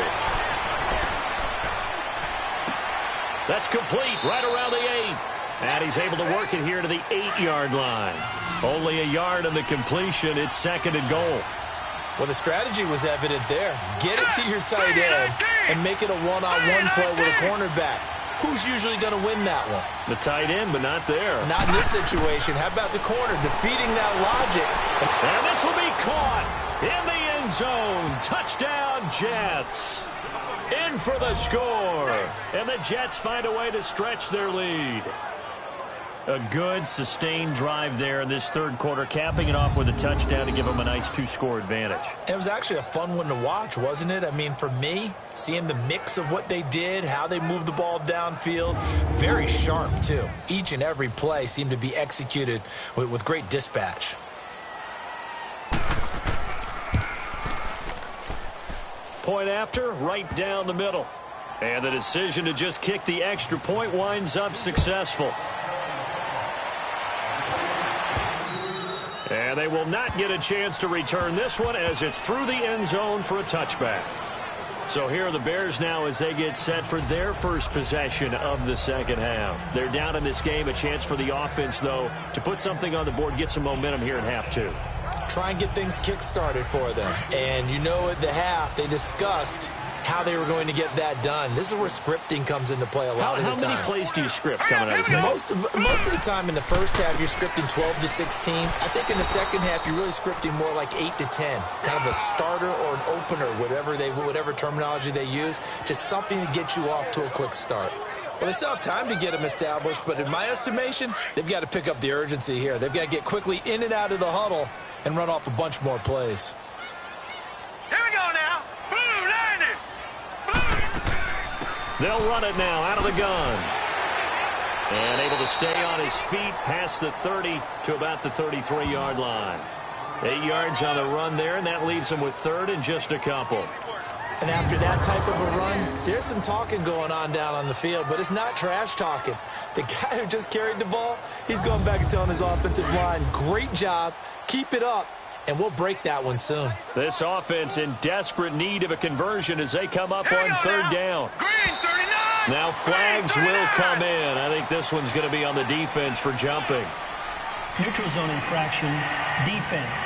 That's complete right around the 8. And he's able to work it here to the 8-yard line. Only a yard on the completion. It's second and goal. Well, the strategy was evident there. Get it to your tight end and make it a one-on-one play with a cornerback. Who's usually going to win that one? The tight end, but not there. Not in this situation. How about the corner defeating that logic? And this will be caught in the end zone. Touchdown, Jets. In for the score. And the Jets find a way to stretch their lead. A good, sustained drive there in this third quarter, capping it off with a touchdown to give them a nice 2-score advantage. It was actually a fun one to watch, wasn't it? I mean, for me, seeing the mix of what they did, how they moved the ball downfield, very sharp, too. Each and every play seemed to be executed with great dispatch. Point after, right down the middle. And the decision to just kick the extra point winds up successful. And they will not get a chance to return this one as it's through the end zone for a touchback. So here are the Bears now as they get set for their first possession of the second half. They're down in this game. A chance for the offense, though, to put something on the board, get some momentum here in half 2. Try and get things kick-started for them. And you know at the half, they discussed how they were going to get that done. This is where scripting comes into play a lot of the time. How many plays do you script coming out of the second? Most of the time in the first half, you're scripting 12 to 16. I think in the second half, you're really scripting more like 8 to 10. Kind of a starter or an opener, whatever terminology they use. Just something to get you off to a quick start. Well, they still have time to get them established, but in my estimation, they've got to pick up the urgency here. They've got to get quickly in and out of the huddle and run off a bunch more plays. Here we go now. Blue, landed. Blue. They'll run it now out of the gun. And able to stay on his feet past the 30 to about the 33-yard line. 8 yards on the run there, and that leaves them with third and just a couple. And after that type of a run, there's some talking going on down on the field, but it's not trash talking. The guy who just carried the ball, he's going back and telling his offensive line, great job, keep it up, and we'll break that one soon. This offense in desperate need of a conversion as they come up on third down. Green, 39. Now flags will come in. I think this one's going to be on the defense for jumping. Neutral zone infraction, defense.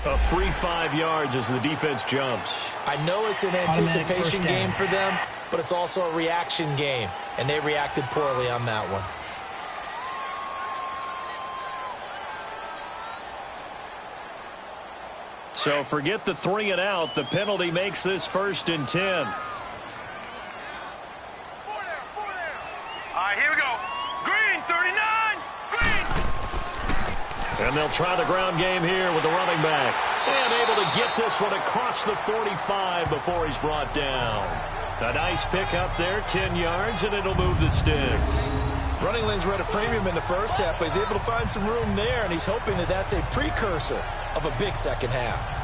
A free 5 yards as the defense jumps. I know it's an anticipation game for them, but it's also a reaction game, and they reacted poorly on that one. So forget the 3 and out. The penalty makes this 1st and 10. All right, here we go. Green, 39. Green. And they'll try the ground game here with the running back. And able to get this one across the 45 before he's brought down. A nice pick up there, 10 yards, and it'll move the sticks. Running lanes were at a premium in the first half, but he's able to find some room there, and he's hoping that that's a precursor of a big second half.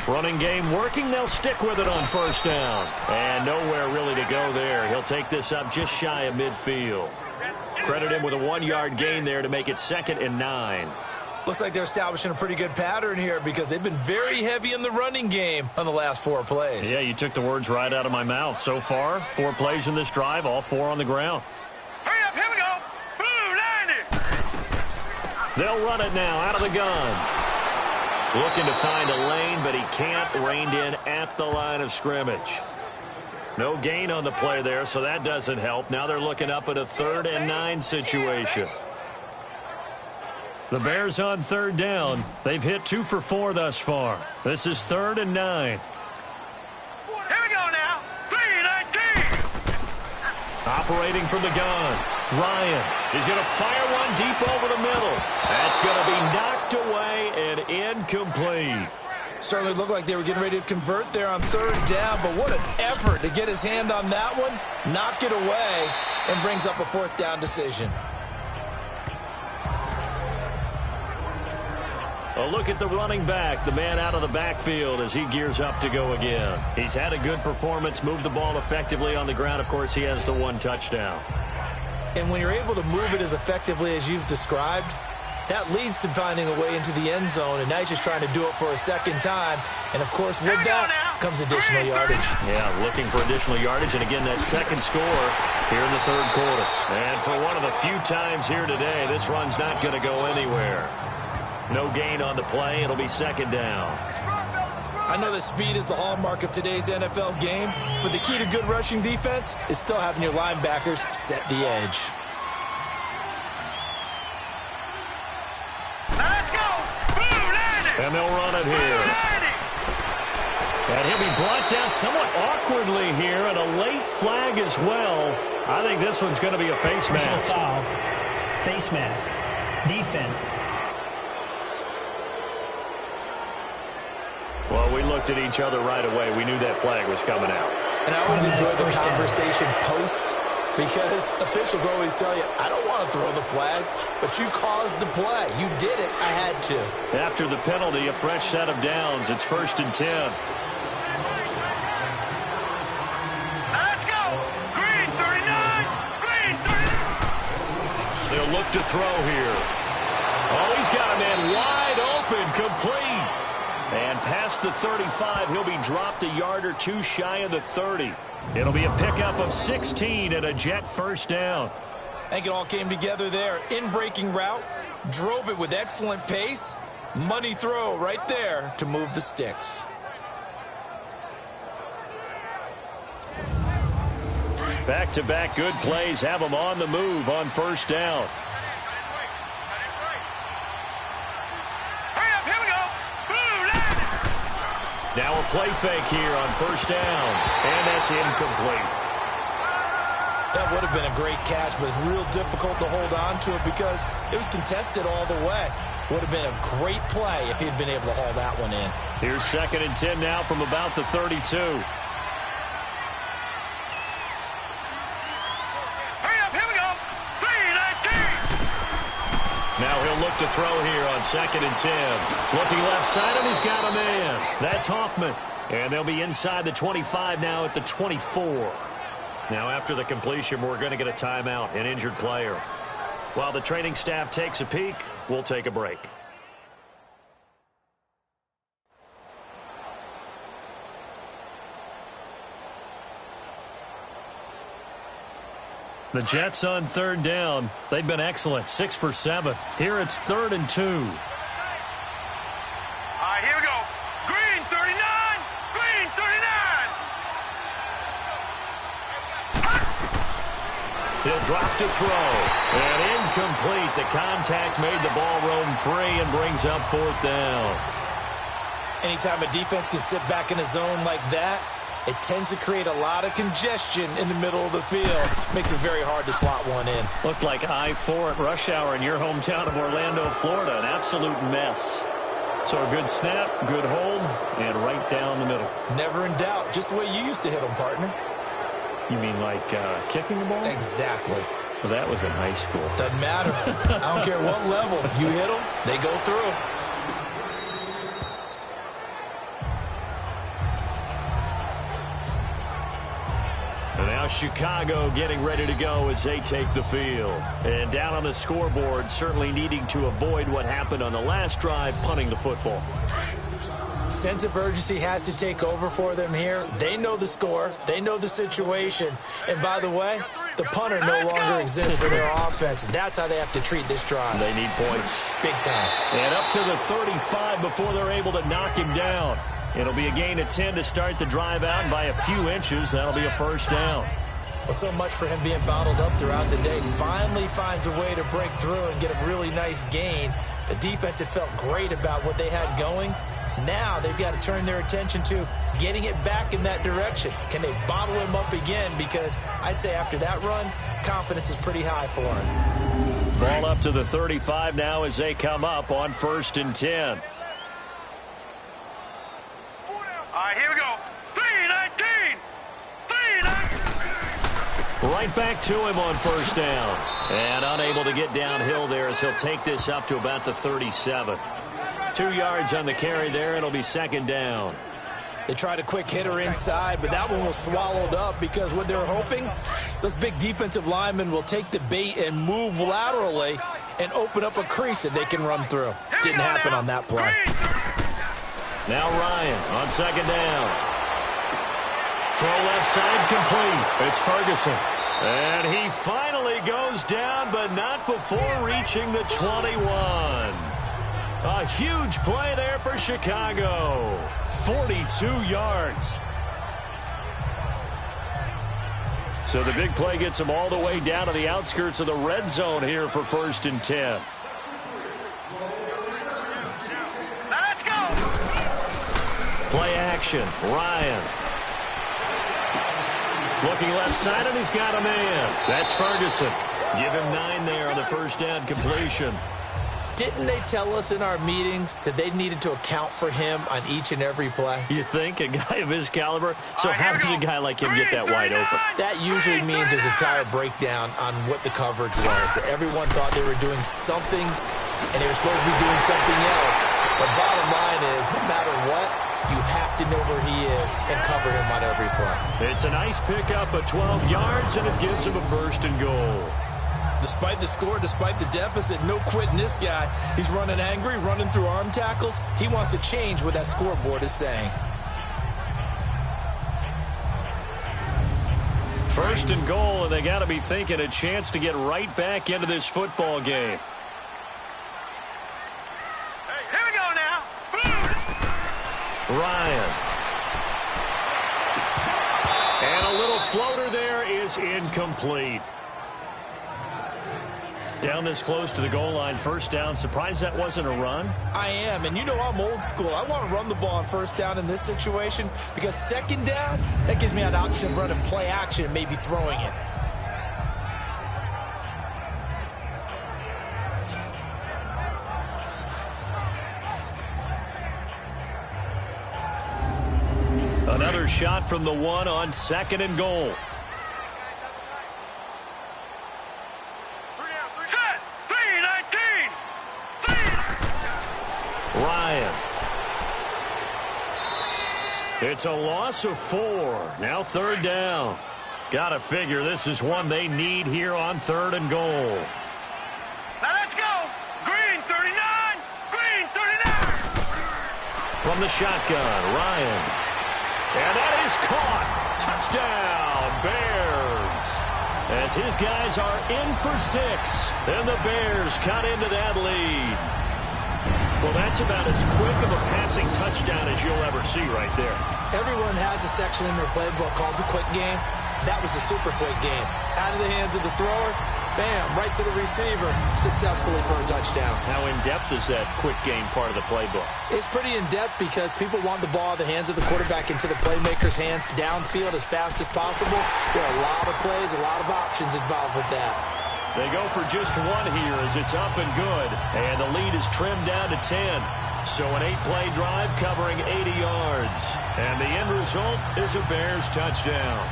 Running game working. They'll stick with it on first down. And nowhere really to go there. He'll take this up just shy of midfield. Credit him with a 1-yard gain there to make it 2nd and 9. Looks like they're establishing a pretty good pattern here because they've been very heavy in the running game on the last 4 plays. Yeah, you took the words right out of my mouth. So far, 4 plays in this drive, all 4 on the ground. Hurry up, here we go. Blue, 90. They'll run it now out of the gun. Looking to find a lane, but he can't. Reined in at the line of scrimmage. No gain on the play there, so that doesn't help. Now they're looking up at a 3rd and 9 situation. The Bears on 3rd down. They've hit 2 for 4 thus far. This is 3rd and 9. Here we go now. 3-19. Operating from the gun. Ryan is going to fire one deep over the middle. That's going to be knocked away and incomplete. Certainly looked like they were getting ready to convert there on 3rd down, but what an effort to get his hand on that one, knock it away, and brings up a 4th down decision. A look at the running back, the man out of the backfield as he gears up to go again. He's had a good performance, moved the ball effectively on the ground. Of course, he has the 1 touchdown. And when you're able to move it as effectively as you've described, that leads to finding a way into the end zone, and now he's just trying to do it for a 2nd time. And, of course, with that comes additional yardage. Yeah, looking for additional yardage, and again, that 2nd score here in the 3rd quarter. And for one of the few times here today, this run's not going to go anywhere. No gain on the play. It'll be 2nd down. I know that speed is the hallmark of today's NFL game, but the key to good rushing defense is still having your linebackers set the edge. Let's go. Blue, 90. And they'll run it here. 90. And he'll be brought down somewhat awkwardly here, and a late flag as well. I think this one's going to be a face Personal mask. foul. Face mask. Defense. Well, we looked at each other right away. We knew that flag was coming out. And I always enjoy the First down. conversation post, because officials always tell you, I don't want to throw the flag, but you caused the play. You did it. I had to. After the penalty, a fresh set of downs. It's 1st and 10. Let's go. Green, 39. Green, 39. They'll look to throw here. Oh, he's got a man wide open, complete. And past the 35, he'll be dropped a yard or 2 shy of the 30. It'll be a pickup of 16 and a Jet 1st down. I think it all came together there. In-breaking route, drove it with excellent pace. Money throw right there to move the sticks. Back-to-back good plays have them on the move on 1st down. Hurry up, here we go. Blue, 90. Now a play fake here on 1st down, and that's incomplete. That would have been a great catch, but it's real difficult to hold on to it because it was contested all the way. Would have been a great play if he'd been able to haul that one in. Here's 2nd and 10 now from about the 32. Hurry up, here we go. 3-19. Now he'll look to throw here on 2nd and 10. Looking left side, and he's got a man. That's Hoffman. And they'll be inside the 25 now at the 24. Now after the completion, we're going to get a timeout, an injured player. While the training staff takes a peek, we'll take a break. The Jets on 3rd down. They've been excellent, 6 for 7. Here it's 3rd and 2. All right, here we go. Green, 39. Green, 39. He'll drop to throw. And incomplete. The contact made the ball roam free and brings up 4th down. Anytime a defense can sit back in a zone like that, it tends to create a lot of congestion in the middle of the field. Makes it very hard to slot one in. Looked like I-4 at rush hour in your hometown of Orlando, Florida. An absolute mess. So a good snap, good hold, and right down the middle. Never in doubt. Just the way you used to hit them, partner. You mean like kicking the ball? Exactly. Well, that was in high school. Doesn't matter. I don't care what level. You hit them, they go through. Chicago getting ready to go as they take the field. And down on the scoreboard, certainly needing to avoid what happened on the last drive, punting the football. Sense of urgency has to take over for them here. They know the score. They know the situation. And by the way, the punter no longer exists for their offense. That's how they have to treat this drive. They need points. Big time. And up to the 35 before they're able to knock him down. It'll be a gain of 10 to start the drive out, and by a few inches, that'll be a first down. Well, so much for him being bottled up throughout the day. Finally finds a way to break through and get a really nice gain. The defense had felt great about what they had going. Now they've got to turn their attention to getting it back in that direction. Can they bottle him up again? Because I'd say after that run, confidence is pretty high for him. Ball up to the 35 now as they come up on 1st and 10. All right, here we go. 3-19. 3-19. Right back to him on 1st down. And unable to get downhill there as he'll take this up to about the 37. 2 yards on the carry there. It'll be 2nd down. They tried a quick hitter inside, but that one was swallowed up because what they're hoping, those big defensive linemen will take the bait and move laterally and open up a crease that they can run through. Didn't happen on that play. Now Ryan on 2nd down. Throw left side complete. It's Ferguson. And he finally goes down, but not before reaching the 21. A huge play there for Chicago. 42 yards. So the big play gets them all the way down to the outskirts of the red zone here for 1st and 10. Let's go. Play action. Ryan. Looking left side, and he's got a man. That's Ferguson. Give him 9 there on the 1st down completion. Didn't they tell us in our meetings that they needed to account for him on each and every play? You think? A guy of his caliber? So how does a guy like him get that wide open? That usually means there's a tire breakdown on what the coverage was. That everyone thought they were doing something, and they were supposed to be doing something else. But bottom line is, no matter what, you have to know where he is and cover him on every play. It's a nice pickup of 12 yards, and it gives him a 1st and goal. Despite the score, despite the deficit, no quitting this guy. He's running angry, running through arm tackles. He wants to change what that scoreboard is saying. 1st and goal, and they got to be thinking a chance to get right back into this football game. Here we go now. Ryan. And a little floater there is incomplete. Down this close to the goal line, 1st down. Surprised that wasn't a run? I am, and you know I'm old school. I want to run the ball on 1st down in this situation because 2nd down, that gives me an option of running play action and maybe throwing it. Another shot from the 1 on 2nd and goal. Ryan. It's a loss of 4. Now 3rd down. Got to figure this is one they need here on 3rd and goal. Now let's go. Green 39. Green 39. From the shotgun, Ryan. And that is caught. Touchdown, Bears. As his guys are in for 6. And the Bears cut into that lead. Well, that's about as quick of a passing touchdown as you'll ever see right there. Everyone has a section in their playbook called the quick game. That was a super quick game. Out of the hands of the thrower, bam, right to the receiver, successfully for a touchdown. How in-depth is that quick game part of the playbook? It's pretty in-depth because people want the ball out of the hands of the quarterback into the playmaker's hands downfield as fast as possible. There are a lot of plays, a lot of options involved with that. They go for just 1 here as it's up and good. And the lead is trimmed down to 10. So an 8-play drive covering 80 yards. And the end result is a Bears touchdown.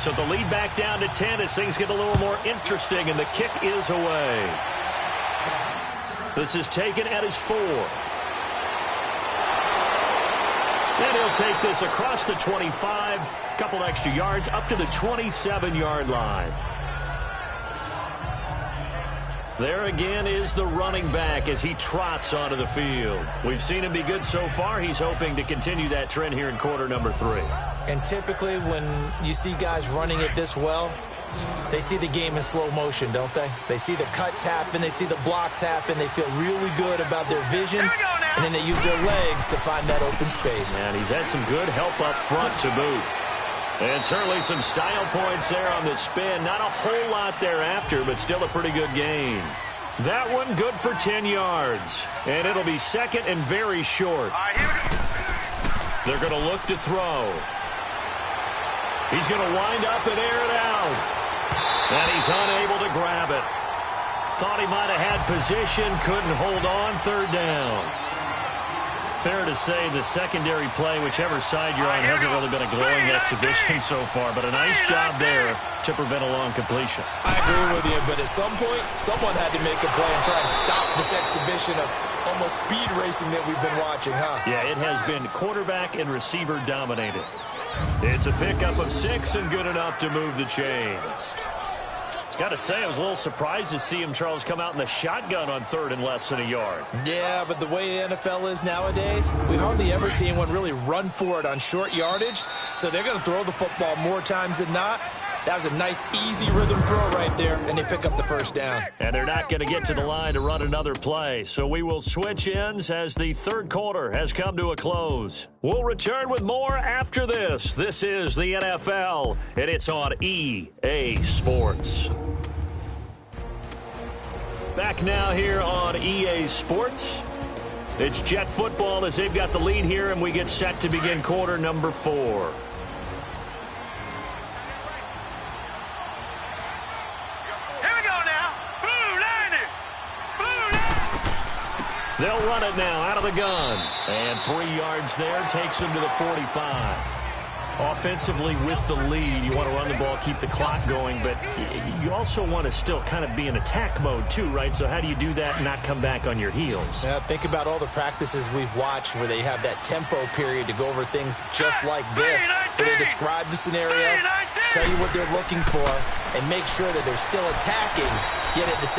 So the lead back down to 10 as things get a little more interesting, and the kick is away. This is taken at his 4. And he'll take this across the 25, couple extra yards, up to the 27-yard line. There again is the running back as he trots onto the field. We've seen him be good so far. He's hoping to continue that trend here in quarter number 3. And typically when you see guys running it this well, they see the game in slow motion, don't they? They see the cuts happen. They see the blocks happen. They feel really good about their vision. And then they use their legs to find that open space. And he's had some good help up front to boot. And certainly some style points there on the spin. Not a whole lot thereafter, but still a pretty good gain. That one good for 10 yards. And it'll be second and very short. They're going to look to throw. He's going to wind up and air it out. And he's unable to grab it. Thought he might have had position, couldn't hold on, third down. Fair to say the secondary play, whichever side you're on, hasn't really been a glowing exhibition so far, but a nice job there to prevent a long completion. I agree with you, but at some point, someone had to make a play and try and stop this exhibition of almost speed racing that we've been watching, huh? Yeah, it has been quarterback and receiver dominated. It's a pickup of 6 and good enough to move the chains. Got to say, I was a little surprised to see him, Charles, come out in the shotgun on third and less than a yard. Yeah, but the way the NFL is nowadays, we hardly ever see anyone really run for it on short yardage. So they're going to throw the football more times than not. That was a nice, easy rhythm throw right there, and they pick up the first down. And they're not going to get to the line to run another play. So we will switch ends as the third quarter has come to a close. We'll return with more after this. This is the NFL, and it's on EA Sports. Back now here on EA Sports. It's Jet football as they've got the lead here, and we get set to begin quarter number 4. They'll run it now out of the gun. And 3 yards there takes them to the 45. Offensively with the lead, you want to run the ball, keep the clock going, but you also want to still kind of be in attack mode too, right? So how do you do that and not come back on your heels? Yeah, think about all the practices we've watched where they have that tempo period to go over things just like this, where they describe the scenario, tell you what they're looking for, and make sure that they're still attacking, yet at the same